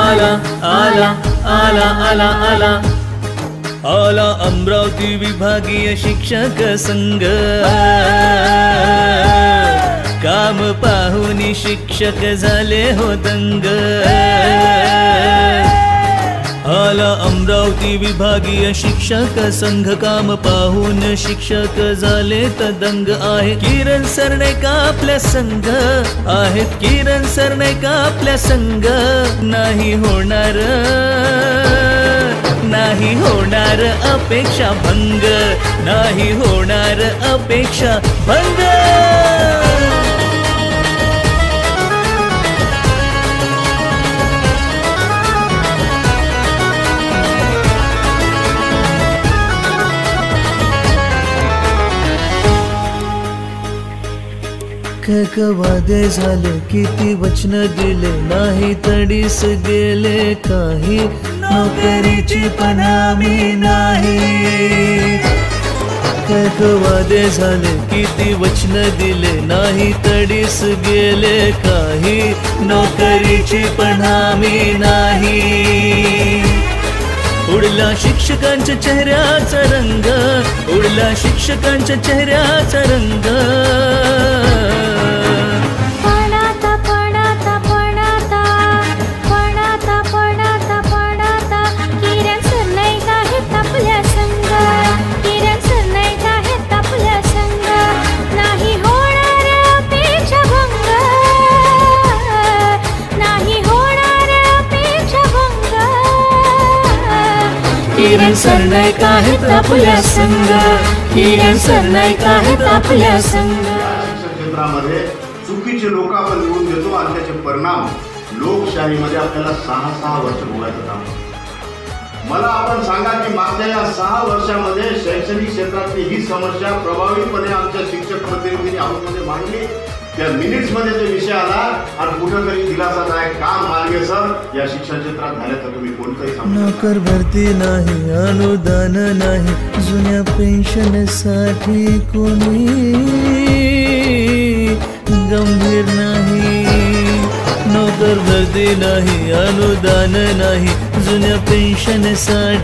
आला आला आला आला आला आला अमरावती विभागीय शिक्षक संघ काम पाहून शिक्षक झाले हो दंग आला अमरावती विभागीय शिक्षक संघ काम पाहून शिक्षक झाले तदंग आहे किरण सरणे का आपल्या संघ आहेत किरण सरणे का आपल्या संघ नाही होणार नाही होणार अपेक्षा भंग नाही होणार अपेक्षा भंग वादे झाले किती वचन दिले नाही तडीस गेले काही नोकरीची पण हमी नाही वादे झाले किती वचन दिले नाही तडीस गेले काही नोकरीची पण हमी नाही उडला शिक्षकांच्या चेहऱ्याचा रंग उडला शिक्षकांच्या चेहऱ्याचा रंग किरण सरनाईक आहेत आपल्या संघ किरण सरनाईक आहेत आपल्या संघ क्षेत्रामध्ये चुकीचे लोक आपण निवडून देतो आणि त्याचे परिणाम लोकशाहीमध्ये आपल्याला 6 वर्ष भोगायचं काम मला आपण सांगा की मागच्या या 6 वर्षामध्ये शैक्षणिक क्षेत्रातली ही समस्या प्रभावीपणे आमच्या शिक्षक प्रतिनिधींनी आउटमध्ये मांडली त्या मिनिट्स मध्ये जो विषय आला आणि कुठेतरी दिलासादायक काम मार्गे सर या शिक्षण क्षेत्रात झाले तर तुम्ही कोणतंही सांगू नोकर भरती नाही अनुदान नाही जुन्या पेन्शनसाठी कोणी गंभीर नाही नोकर भरती नाही अनुदान नाही जुन्या पेन्शनसाठी